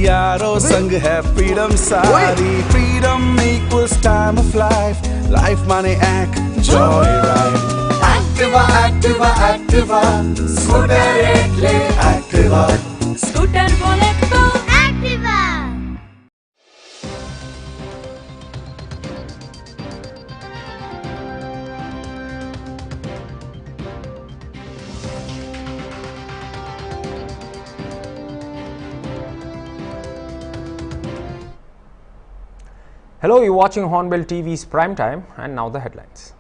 यारो संग है फ्रीडम सारी, freedom equals time of life, life money act joy ride. Activa, Activa, Activa, scooter ekle Activa, scooter bole to Activa. Hello, you're watching Hornbill TV's Prime Time, and now the headlines.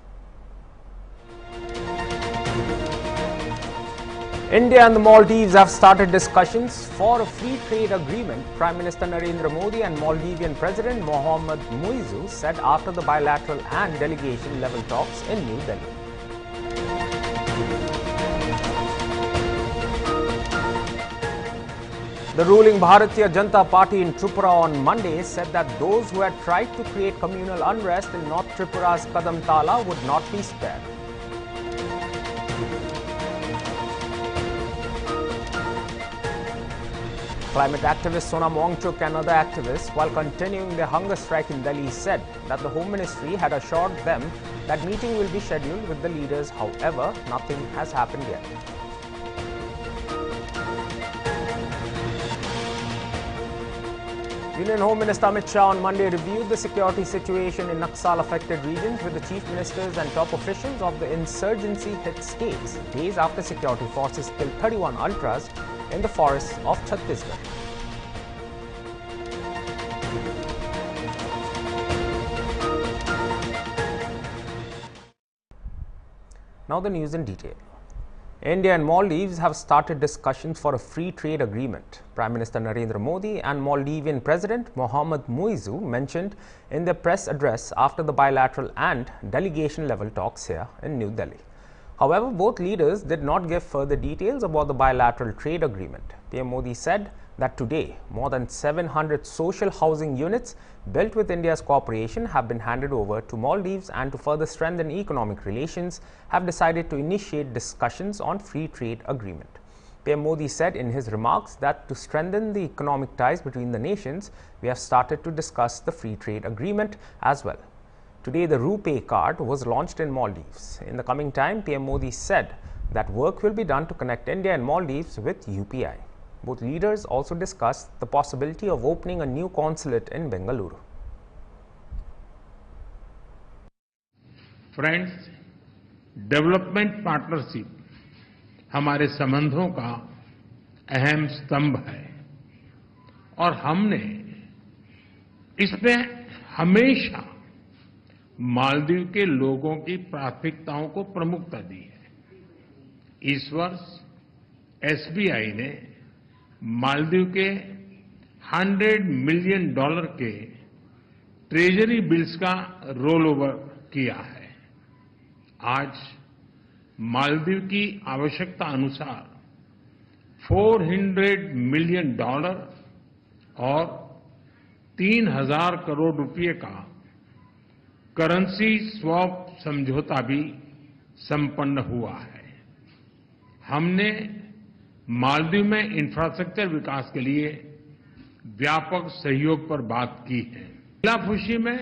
India and the Maldives have started discussions for a free trade agreement, Prime Minister Narendra Modi and Maldivian President Mohammad Muizzu said after the bilateral and delegation level talks in New Delhi. The ruling Bharatiya Janata Party in Tripura on Monday said that those who had tried to create communal unrest in North Tripura's Kadamtala would not be spared. Climate activist Sonam Wangchuk and other activists, while continuing their hunger strike in Delhi, said that the Home Ministry had assured them that meeting will be scheduled with the leaders. However, nothing has happened yet. Union Home Minister Amit Shah on Monday reviewed the security situation in Naxal-affected regions with the chief ministers and top officials of the insurgency-hit states, days after security forces killed 31 ultras in the forests of Chhattisgarh. Now the news in detail. India and Maldives have started discussions for a free trade agreement. Prime Minister Narendra Modi and Maldivian President Mohammad Muizzu mentioned in their press address after the bilateral and delegation level talks here in New Delhi. However, both leaders did not give further details about the bilateral trade agreement. PM Modi said that today, more than 700 social housing units built with India's cooperation have been handed over to Maldives, and to further strengthen economic relations, have decided to initiate discussions on free trade agreement. PM Modi said in his remarks that to strengthen the economic ties between the nations, we have started to discuss the free trade agreement as well. Today, the RuPay card was launched in Maldives. In the coming time, PM Modi said that work will be done to connect India and Maldives with UPI. Both leaders also discussed the possibility of opening a new consulate in Bengaluru. Friends, development partnership हमारे संबंधों का अहम स्तंभ है और हमने इसमें हमेशा मालदीव के लोगों की प्राथमिकताओं को प्रमुखता दी है। इस वर्ष एसबीआई ने मालदीव के $100 मिलियन के ट्रेजरी बिल्स का रोल ओवर किया है। आज मालदीव की आवश्यकता अनुसार $400 मिलियन और 3,000 करोड़ रुपए का करेंसी स्वैप समझौता भी संपन्न हुआ है। हमने मालदीव में इंफ्रास्ट्रक्चर विकास के लिए व्यापक सहयोग पर बात की है। जिलाफुशी में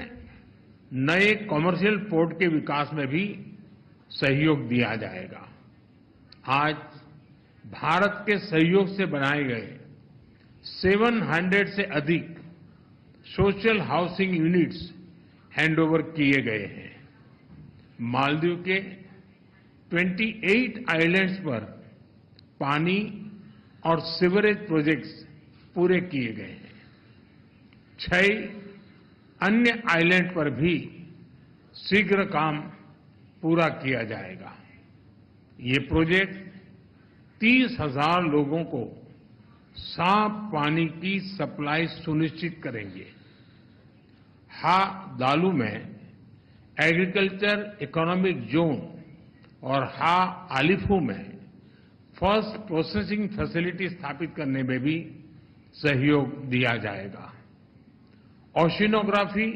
नए कॉमर्शियल पोर्ट के विकास में भी सहयोग दिया जाएगा। आज भारत के सहयोग से बनाए गए 700 से अधिक सोशल हाउसिंग यूनिट्स हैंडओवर किए गए हैं। मालदीव के 28 आइलैंड्स पर पानी और सीवरेज प्रोजेक्ट्स पूरे किए गए हैं। 6 अन्य आइलैंड पर भी शीघ्र काम पूरा किया जाएगा। ये प्रोजेक्ट 30,000 लोगों को साफ पानी की सप्लाई सुनिश्चित करेंगे। हा दालू में एग्रीकल्चर इकोनॉमिक जोन और हा आलिफू में फर्स्ट प्रोसेसिंग फैसिलिटी स्थापित करने में भी सहयोग दिया जाएगा। ओशिनोग्राफी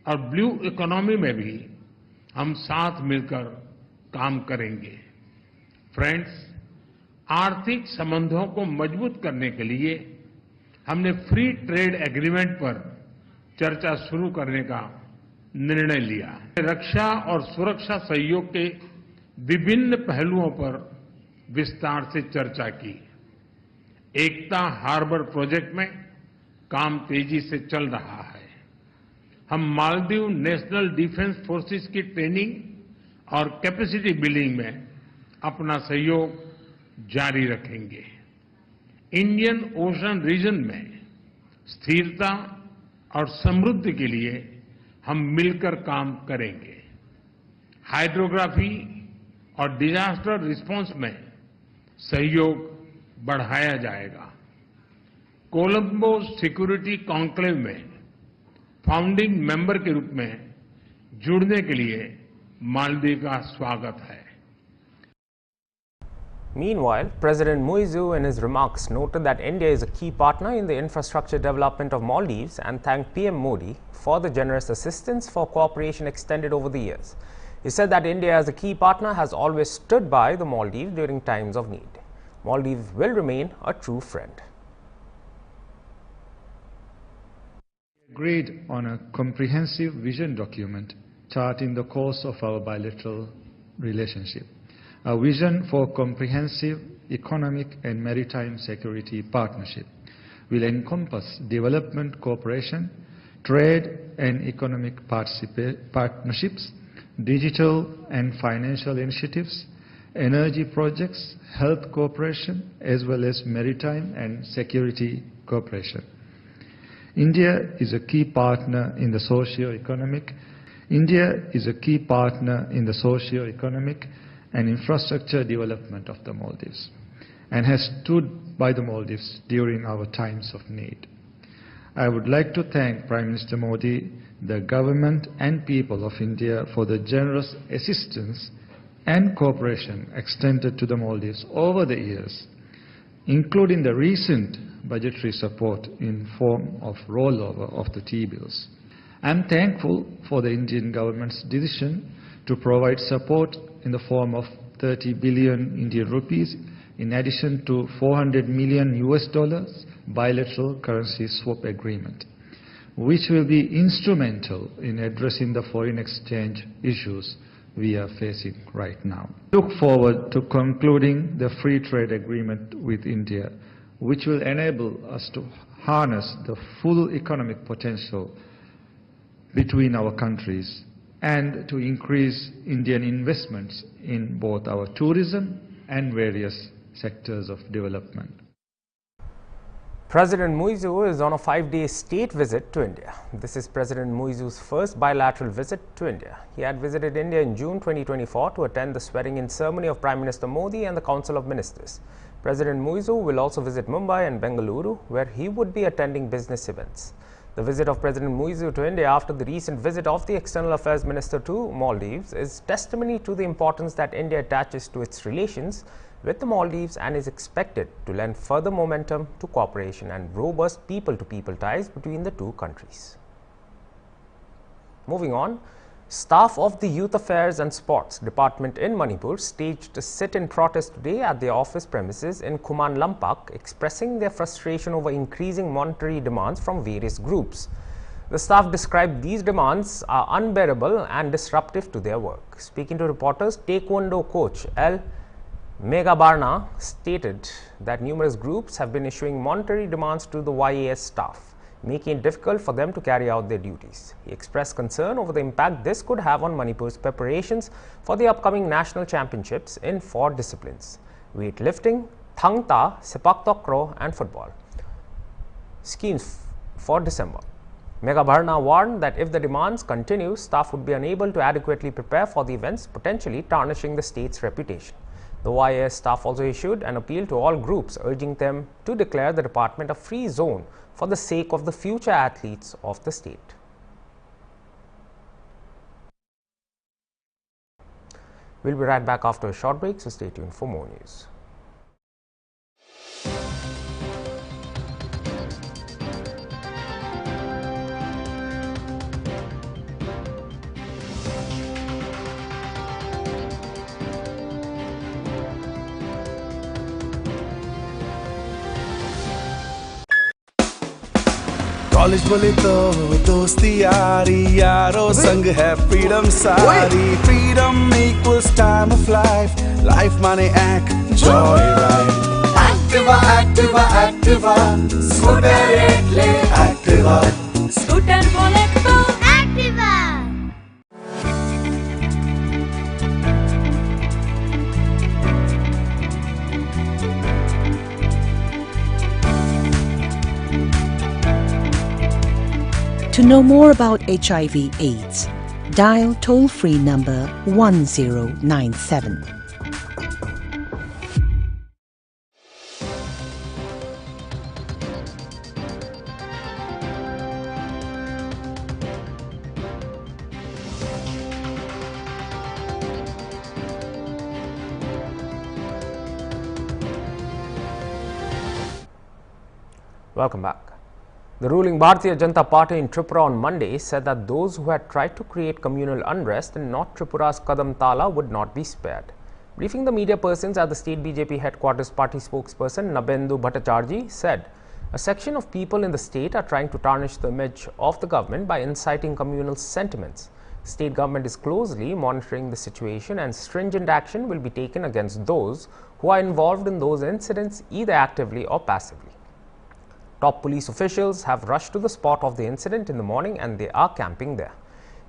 और ब्लू इकोनॉमी में भी हम साथ मिलकर काम करेंगे। फ्रेंड्स, आर्थिक संबंधों को मजबूत करने के लिए हमने फ्री ट्रेड एग्रीमेंट पर चर्चा शुरू करने का निर्णय लिया। रक्षा और सुरक्षा सहयोग के विभिन्न पहलुओं पर विस्तार से चर्चा की। एकता हार्बर प्रोजेक्ट में काम तेजी से चल रहा है। हम मालदीव नेशनल डिफेंस फोर्सेस की ट्रेनिंग और कैपेसिटी बिल्डिंग में अपना सहयोग जारी रखेंगे। इंडियन ओशन रीजन में स्थिरता और समृद्धि के लिए हम मिलकर काम करेंगे। हाइड्रोग्राफी और डिजास्टर रिस्पांस में सहयोग बढ़ाया जाएगा। कोलंबो सिक्योरिटी कॉन्क्लेव में फाउंडिंग मेंबर के रूप में जुड़ने के लिए मालदीव का स्वागत है। Meanwhile, President Muizu in his remarks noted that India is a key partner in the infrastructure development of Maldives and thanked PM Modi for the generous assistance for cooperation extended over the years. He said that India as a key partner has always stood by the Maldives during times of need. Maldives will remain a true friend. Agreed on a comprehensive vision document charting the course of our bilateral relationship. A vision for comprehensive economic and maritime security partnership will encompass development cooperation, trade and economic partnerships, digital and financial initiatives, energy projects, health cooperation, as well as maritime and security cooperation. India is a key partner in the socio-economic and infrastructure development of the Maldives, and has stood by the Maldives during our times of need. I would like to thank Prime Minister Modi, the government and people of India for the generous assistance and cooperation extended to the Maldives over the years, including the recent budgetary support in form of rollover of the T-bills. I am thankful for the Indian government's decision to provide support in the form of 30 billion Indian rupees in addition to $400 million bilateral currency swap agreement, which will be instrumental in addressing the foreign exchange issues we are facing right now. Look forward to concluding the free trade agreement with India, which will enable us to harness the full economic potential between our countries and to increase Indian investments in both our tourism and various sectors of development. President Muizu is on a 5-day state visit to India. This is President Muizu's first bilateral visit to India. He had visited India in June 2024 to attend the swearing-in ceremony of Prime Minister Modi and the Council of Ministers. President Muizu will also visit Mumbai and Bengaluru, where he would be attending business events. The visit of President Muizu to India after the recent visit of the External Affairs Minister to Maldives is testimony to the importance that India attaches to its relations with the Maldives and is expected to lend further momentum to cooperation and robust people-to-people ties between the two countries. Moving on, staff of the Youth Affairs and Sports Department in Manipur staged a sit-in protest today at their office premises in Khuman Lampak, expressing their frustration over increasing monetary demands from various groups. The staff described these demands are unbearable and disruptive to their work. Speaking to reporters, Taekwondo coach L. Megabarna stated that numerous groups have been issuing monetary demands to the YAS staff, making it difficult for them to carry out their duties. He expressed concern over the impact this could have on Manipur's preparations for the upcoming national championships in 4 disciplines: weightlifting, Thang Ta, Sepak Takraw and football schemes for December. Megabarna warned that if the demands continue, staff would be unable to adequately prepare for the events, potentially tarnishing the state's reputation. The YAS staff also issued an appeal to all groups, urging them to declare the department a free zone for the sake of the future athletes of the state. We'll be right back after a short break, so stay tuned for more news. College बोले तो दोस्ती यारी, यारों संग है freedom सारी। Freedom equals time of life, life माने enjoy ride. Activa Activa Activa, scooter ले एक्टिवा। स्कूटर बोले तो Activa. To know more about HIV/AIDS, dial toll-free number 1097. Welcome back. The ruling Bharatiya Janata Party in Tripura on Monday said that those who had tried to create communal unrest in North Tripura's Kadamtala would not be spared. Briefing the media persons at the state BJP headquarters, party spokesperson Nabendu Bhattacharjee said a section of people in the state are trying to tarnish the image of the government by inciting communal sentiments. The state government is closely monitoring the situation and stringent action will be taken against those who are involved in those incidents either actively or passively. Top police officials have rushed to the spot of the incident in the morning and they are camping there.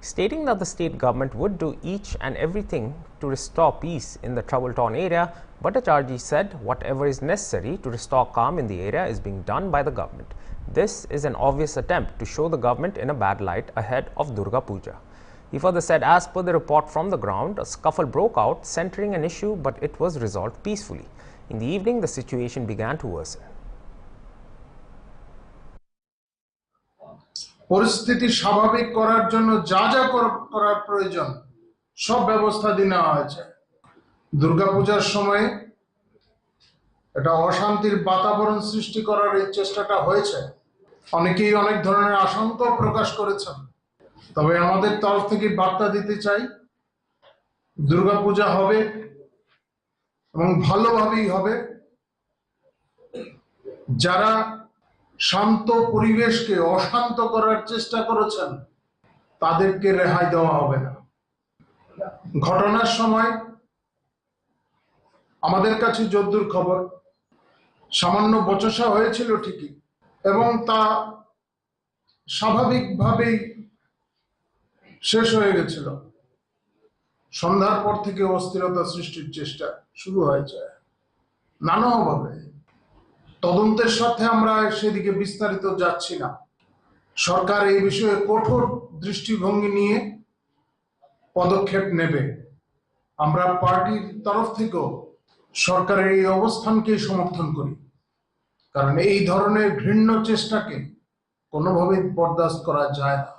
Stating that the state government would do each and everything to restore peace in the trouble-torn area, Bhattacharjee said whatever is necessary to restore calm in the area is being done by the government. This is an obvious attempt to show the government in a bad light ahead of Durga Puja. He further said as per the report from the ground, a scuffle broke out centering an issue but it was resolved peacefully. In the evening, the situation began to worsen. পরিস্থিতি স্বাভাবিক করার জন্য যা যা করার প্রয়োজন সব ব্যবস্থা নেওয়া হয়েছে। দুর্গাপূজার সময়ে এটা অশান্তির বাতাবরণ সৃষ্টি করার এই চেষ্টাটা হয়েছে। অনেকেই অনেক ধরনের আশঙ্কা প্রকাশ করেছেন, তবে আমাদের তরফ থেকে বার্তা দিতে চাই দুর্গাপূজা হবে এবং ভালোভাবেই হবে। যারা শান্ত পরিবেশকে অশান্ত করার চেষ্টা করেছেন তাদেরকে রেহাই দেওয়া হবে না। ঘটনার সময় আমাদের কাছে যদ্দূর খবর সামান্য বচসা হয়েছিল ঠিকই, এবং তা স্বাভাবিকভাবেই শেষ হয়ে গেছিল। সন্ধ্যার পর থেকে অস্থিরতা সৃষ্টির চেষ্টা শুরু হয়েছে নানাভাবে। তদন্তের সাথে আমরা সেদিকে বিস্তারিত যাচ্ছি না। সরকার এই বিষয়ে কঠোর দৃষ্টিভঙ্গি নিয়ে পদক্ষেপ নেবে। আমরা পার্টির তরফ থেকেও সরকারের এই অবস্থানকে সমর্থন করি, কারণ এই ধরনের ঘৃণ্য চেষ্টাকে কোনোভাবেই বরদাস্ত করা যায় না।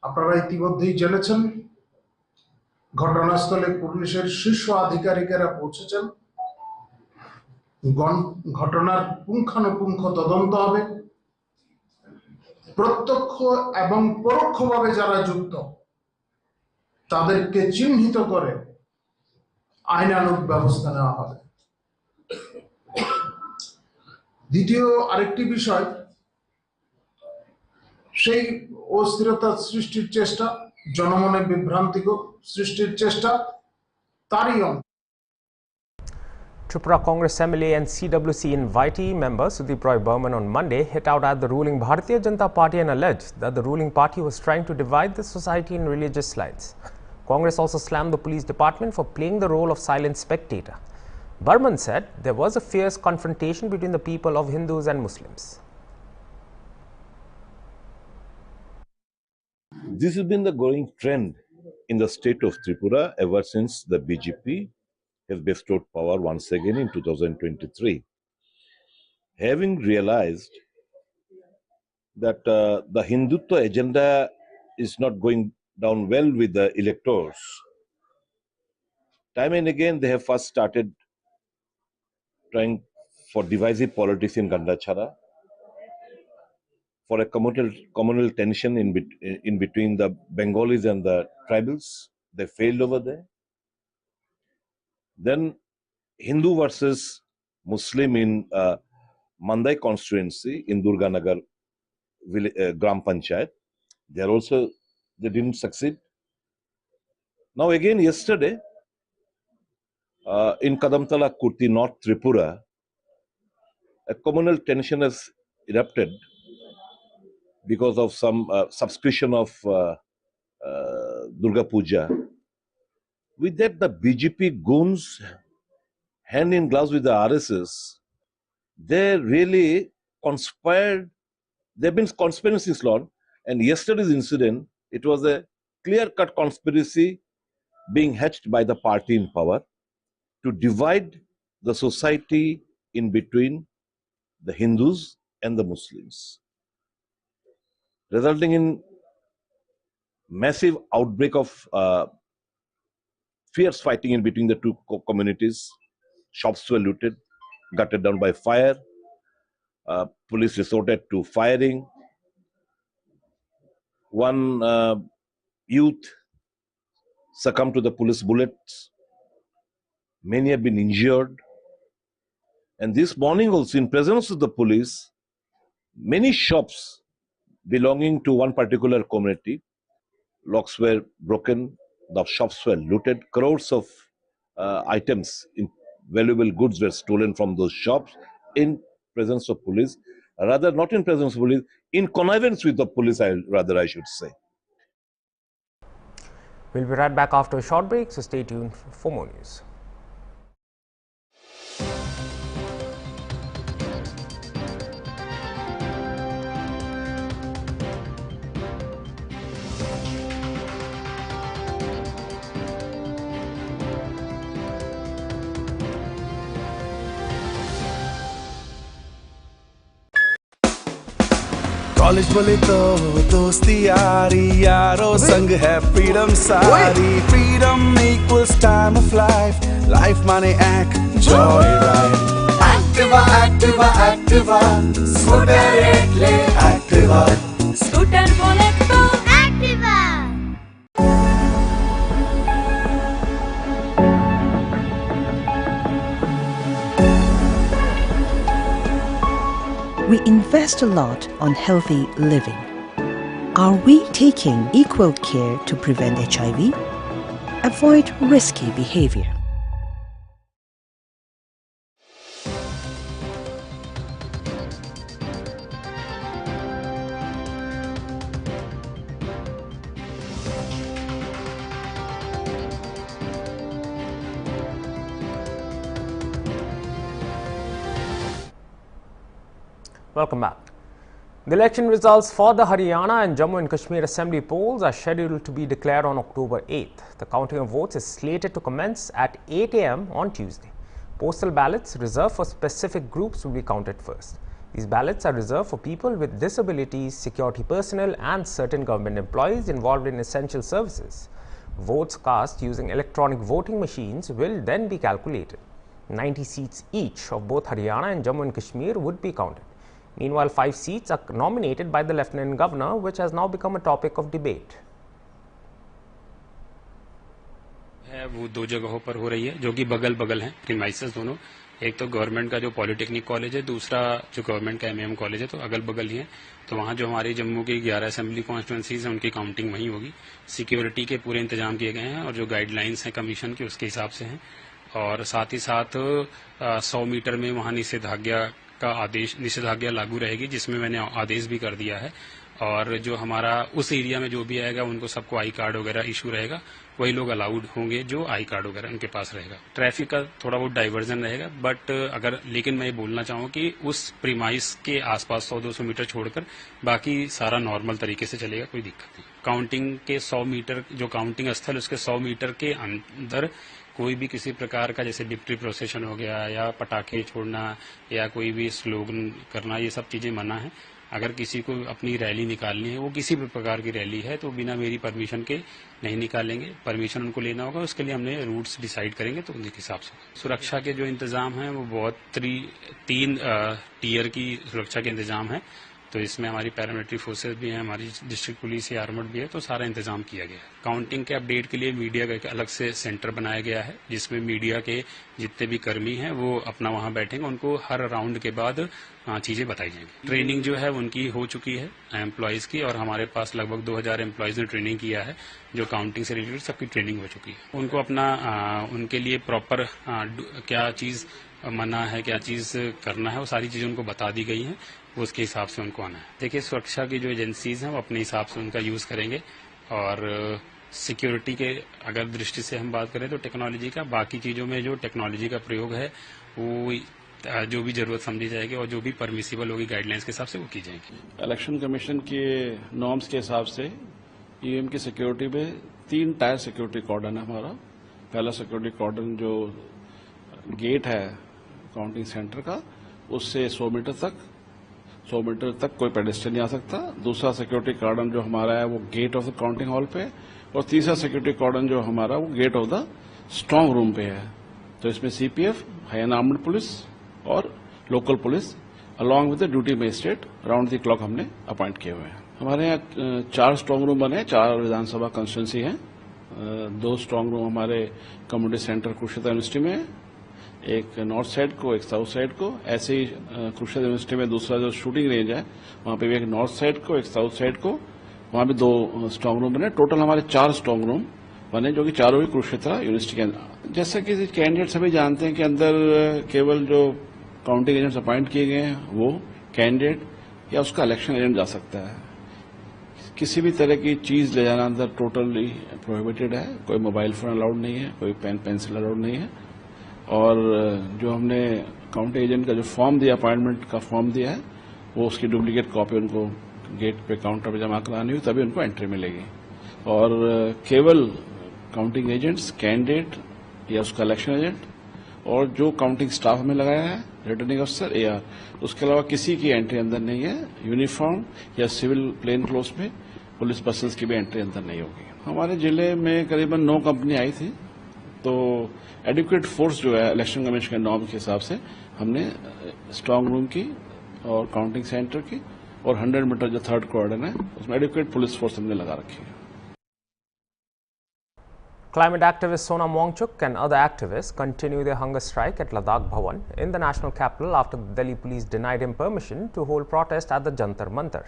আপনারা ইতিমধ্যেই জেনেছেন ঘটনাস্থলে পুলিশের শীর্ষ আধিকারিকেরা পৌঁছেছেন। ঘটনার পুঙ্খানুপুঙ্খ তদন্ত হবে। প্রত্যক্ষ এবং পরোক্ষভাবে যারা যুক্ত তাদেরকে চিহ্নিত করে আইনানুগ ব্যবস্থা নেওয়া হবে। দ্বিতীয় আরেকটি বিষয়, সেই অস্থিরতা সৃষ্টির চেষ্টা, জনমনে বিভ্রান্তি সৃষ্টির চেষ্টা, তারই অংশ। Tripura Congress MLA and CWC invitee member Sudeep Roy Burman on Monday hit out at the ruling Bharatiya Janata Party and alleged that the ruling party was trying to divide the society in religious lines. Congress also slammed the police department for playing the role of silent spectator. Burman said there was a fierce confrontation between the people of Hindus and Muslims. This has been the growing trend in the state of Tripura ever since the BJP has bestowed power once again in 2023. Having realized that the Hindutva agenda is not going down well with the electors, time and again they have first started trying for divisive politics in Gandachara, for a communal tension in between the Bengalis and the tribals. They failed over there. Then Hindu versus Muslim in Mandai constituency in Durganagar Gram Panchayat. They didn't succeed. Now again yesterday, in Kadamtala Kurti, North Tripura, a communal tension has erupted because of some suspicion of Durga Puja. With that, the BJP goons, hand in gloves with the RSS, they really conspired. They've been conspiring since long. And yesterday's incident, it was a clear-cut conspiracy being hatched by the party in power to divide the society in between the Hindus and the Muslims, resulting in massive outbreak of fierce fighting in between the two communities. Shops were looted, gutted down by fire. Police resorted to firing. One youth succumbed to the police bullets. Many have been injured. And this morning also, in presence of the police, many shops belonging to one particular community, locks were broken, the shops were looted, crores of items, valuable goods were stolen from those shops in presence of police. Rather, not in presence of police, in connivance with the police, I should say. We'll be right back after a short break, so stay tuned for more news. College बोले तो दोस्ती यारी यारों संग है freedom सारी freedom equals time of life माने joy ride Activa scooter Activa scooter बोले तो Activa. We invest a lot on healthy living. Are we taking equal care to prevent HIV? Avoid risky behavior. Welcome back. The election results for the Haryana and Jammu and Kashmir Assembly polls are scheduled to be declared on October 8th. The counting of votes is slated to commence at 8 a.m. on Tuesday. Postal ballots reserved for specific groups will be counted first. These ballots are reserved for people with disabilities, security personnel and certain government employees involved in essential services. Votes cast using electronic voting machines will then be calculated. 90 seats each of both Haryana and Jammu and Kashmir would be counted. Meanwhile, 5 seats are nominated by the Lieutenant Governor, which has now become a topic of debate. वो दो जगहों पर हो रही है जो कि बगल बगल हैं प्रीमाइसेस दोनों। एक तो गवर्नमेंट का जो पॉलिटेक्निक कॉलेज है, दूसरा जो गवर्नमेंट का एमएम कॉलेज है, तो अगल बगल ही है। तो वहाँ जो हमारी जम्मू की 11 असेंबली कॉन्स्टिट्यूंसीज हैं उनकी काउंटिंग वहीं होगी। सिक्योरिटी के पूरे इंतजाम किए गए हैं और जो गाइडलाइंस हैं कमीशन की उसके हिसाब से हैं। और साथ ही साथ 100 मीटर में वहाँ निषेधाज्ञा लागू रहेगी, जिसमें मैंने आदेश भी कर दिया है। और जो हमारा उस एरिया में जो भी आएगा उनको सबको आई कार्ड वगैरह इशू रहेगा, वही लोग अलाउड होंगे जो आई कार्ड वगैरह उनके पास रहेगा। ट्रैफिक का थोड़ा बहुत डाइवर्जन रहेगा, बट लेकिन मैं ये बोलना चाहूँ कि उस प्रीमाइस के आसपास 100-200 मीटर छोड़कर बाकी सारा नॉर्मल तरीके से चलेगा, कोई दिक्कत नहीं। काउंटिंग के 100 मीटर जो काउंटिंग स्थल उसके 100 मीटर के अंदर कोई भी किसी प्रकार का जैसे विक्ट्री प्रोसेशन हो गया या पटाखे छोड़ना या कोई भी स्लोगन करना, ये सब चीजें मना है। अगर किसी को अपनी रैली निकालनी है, वो किसी भी प्रकार की रैली है, तो बिना मेरी परमिशन के नहीं निकालेंगे। परमिशन उनको लेना होगा, उसके लिए हमने रूट्स डिसाइड करेंगे तो उनके हिसाब से। सुरक्षा के जो इंतजाम हैं वो बहुत 3 टियर की सुरक्षा के इंतजाम है। तो इसमें हमारी पैरामिलिट्री फोर्सेस भी हैं, हमारी डिस्ट्रिक्ट पुलिस है, आर्मड भी है, तो सारा इंतजाम किया गया है। काउंटिंग के अपडेट के लिए मीडिया का एक अलग से सेंटर बनाया गया है, जिसमें मीडिया के जितने भी कर्मी हैं वो अपना वहां बैठेंगे, उनको हर राउंड के बाद चीजें बताई जाएंगी। ट्रेनिंग जो है उनकी हो चुकी है एम्प्लॉयज की, और हमारे पास लगभग 2000 एम्प्लॉयज ने ट्रेनिंग किया है, जो काउंटिंग से रिलेटेड सबकी ट्रेनिंग हो चुकी है। उनको अपना उनके लिए प्रॉपर क्या चीज मना है, क्या चीज करना है, वो सारी चीजें उनको बता दी गई हैं, उसके हिसाब से उनको आना है। देखिए, सुरक्षा की जो एजेंसीज हैं वो अपने हिसाब से उनका यूज करेंगे, और सिक्योरिटी के अगर दृष्टि से हम बात करें तो टेक्नोलॉजी का, बाकी चीजों में जो टेक्नोलॉजी का प्रयोग है वो जो भी जरूरत समझी जाएगी और जो भी परमिसिबल होगी गाइडलाइंस के हिसाब से वो की जाएगी। इलेक्शन कमीशन के नॉर्म्स के हिसाब से ईवीएम की सिक्योरिटी में 3 टायर सिक्योरिटी कॉर्डन है हमारा। पहला सिक्योरिटी कॉर्डन जो गेट है काउंटिंग सेंटर का, उससे 100 मीटर तक कोई पेडेस्ट्रियन नहीं आ सकता। दूसरा सिक्योरिटी कॉर्डन जो हमारा है वो gate of the counting hall पे, और तीसरा सिक्योरिटी कॉर्डन जो हमारा वो gate of the strong room पे है। तो इसमें CPF, high and armed police और local police along with the duty magistrate round the clock हमने अपॉइंट किए हुए हैं। हमारे यहाँ 4 स्ट्रांग रूम बने, 4 विधानसभा कंस्टिट्यूंसी हैं। 2 स्ट्रांग रूम हमारे कम्युनिटी सेंटर कुरुक्षेत्र यूनिवर्सिटी में है, एक नॉर्थ साइड को, एक साउथ साइड को। ऐसे ही कुरुक्षेत्र यूनिवर्सिटी में दूसरा जो शूटिंग रेंज है वहां पे भी एक नॉर्थ साइड को, एक साउथ साइड को, वहां भी 2 स्ट्रांग रूम बने। टोटल हमारे 4 स्ट्रांग रूम बने, जो कि चारों ही कुरुक्षेत्र यूनिवर्सिटी के अंदर। जैसा कि कैंडिडेट सभी जानते हैं कि अंदर केवल जो काउंटिंग एजेंट्स अपॉइंट किए गए हैं वो कैंडिडेट या उसका इलेक्शन एजेंट जा सकता है। किसी भी तरह की चीज ले जाना अंदर टोटली प्रोहिबिटेड है। कोई मोबाइल फोन अलाउड नहीं है, कोई पेन पेंसिल अलाउड नहीं है। और जो हमने काउंटिंग एजेंट का जो फॉर्म दिया, अपॉइंटमेंट का फॉर्म दिया है, वो उसकी डुप्लीकेट कॉपी उनको गेट पे काउंटर पे जमा करानी हुई, तभी उनको एंट्री मिलेगी। और केवल काउंटिंग एजेंट्स, कैंडिडेट या उसका इलेक्शन एजेंट और जो काउंटिंग स्टाफ में लगाया है, रिटर्निंग अफसर एआर, उसके अलावा किसी की एंट्री अंदर नहीं है। यूनिफॉर्म या सिविल प्लेन क्लोथ में पुलिस बसेस की भी एंट्री अंदर नहीं होगी। हमारे जिले में करीबन 9 कंपनी आई थी, तो एडिक्वेट फोर्स जो है इलेक्शन कमीशन के नॉर्म के हिसाब से हमने स्ट्रांग रूम की और काउंटिंग सेंटर की और 100 मीटर जो 3rd कॉर्डन है उसमें एडिक्वेट पुलिस फोर्स हमने लगा रखी है। Climate activist Sonam Wangchuk and other activists continue their hunger strike at Ladakh Bhawan in the national capital after the Delhi police denied him permission to hold protest at the Jantar Mantar.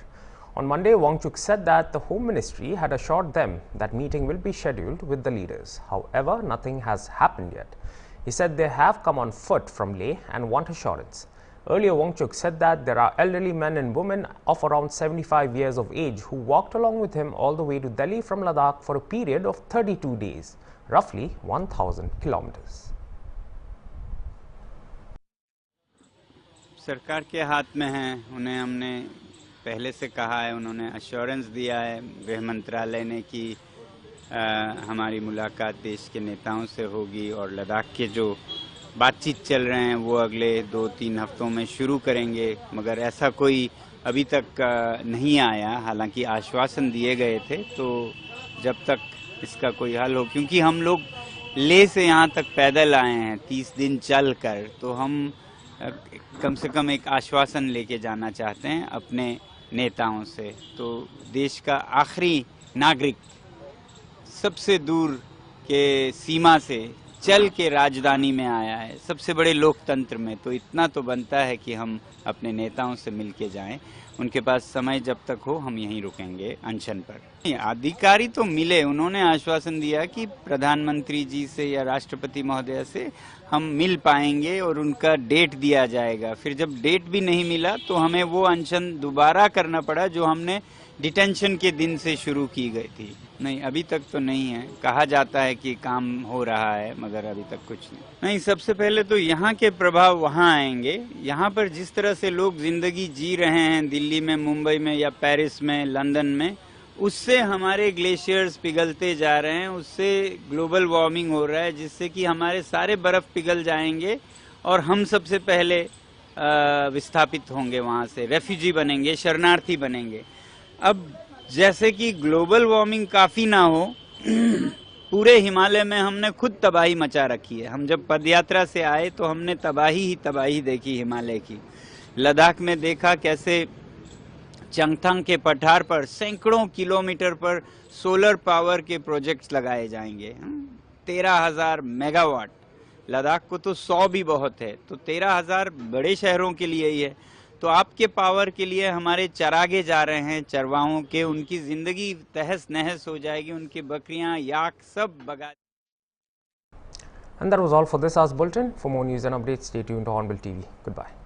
On Monday, Wangchuk said that the Home Ministry had assured them that meeting will be scheduled with the leaders. However, nothing has happened yet. He said they have come on foot from Leh and want assurance. Earlier, Wangchuk said that there are elderly men and women of around 75 years of age who walked along with him all the way to Delhi from Ladakh for a period of 32 days, roughly 1,000 kilometers. सरकार के हाथ में है, उन्हें हमने पहले से कहा है, उन्होंने अश्योरेंस दिया है गृह मंत्रालय ने कि हमारी मुलाकात देश के नेताओं से होगी और लद्दाख के जो बातचीत चल रहे हैं वो अगले 2-3 हफ्तों में शुरू करेंगे, मगर ऐसा कोई अभी तक नहीं आया। हालांकि आश्वासन दिए गए थे, तो जब तक इसका कोई हल हो, क्योंकि हम लोग ले से यहाँ तक पैदल आए हैं 30 दिन चल कर, तो हम कम से कम एक आश्वासन लेके जाना चाहते हैं अपने नेताओं से। तो देश का आखिरी नागरिक सबसे दूर के सीमा से चल के राजधानी में आया है, सबसे बड़े लोकतंत्र में, तो इतना तो बनता है कि हम अपने नेताओं से मिल के जाएं। उनके पास समय जब तक हो हम यहीं रुकेंगे अनशन पर। अधिकारी तो मिले, उन्होंने आश्वासन दिया कि प्रधानमंत्री जी से या राष्ट्रपति महोदय से हम मिल पाएंगे और उनका डेट दिया जाएगा। फिर जब डेट भी नहीं मिला तो हमें वो अनशन दोबारा करना पड़ा जो हमने डिटेंशन के दिन से शुरू की गई थी। नहीं, अभी तक तो नहीं है। कहा जाता है कि काम हो रहा है, मगर अभी तक कुछ नहीं। सबसे पहले तो यहाँ के प्रभाव वहाँ आएंगे। यहाँ पर जिस तरह से लोग जिंदगी जी रहे हैं दिल्ली में, मुंबई में या पेरिस में, लंदन में, उससे हमारे ग्लेशियर्स पिघलते जा रहे हैं, उससे ग्लोबल वार्मिंग हो रहा है, जिससे कि हमारे सारे बर्फ पिघल जाएंगे और हम सबसे पहले विस्थापित होंगे, वहाँ से रेफ्यूजी बनेंगे, शरणार्थी बनेंगे। अब जैसे कि ग्लोबल वार्मिंग काफी ना हो, पूरे हिमालय में हमने खुद तबाही मचा रखी है। हम जब पदयात्रा से आए तो हमने तबाही ही तबाही देखी हिमालय की। लद्दाख में देखा कैसे चंगथंग के पठार पर सैकड़ों किलोमीटर पर सोलर पावर के प्रोजेक्ट्स लगाए जाएंगे। 13,000 मेगावाट। लद्दाख को तो 100 भी बहुत है, तो 13,000 बड़े शहरों के लिए ही है। तो आपके पावर के लिए हमारे चरागे जा रहे हैं, चरवाहों के, उनकी जिंदगी तहस नहस हो जाएगी, उनकी बकरियां, याक सब बगा। And that was all for this hour's bulletin. For more news and updates, stay tuned to Hornbill TV. Goodbye.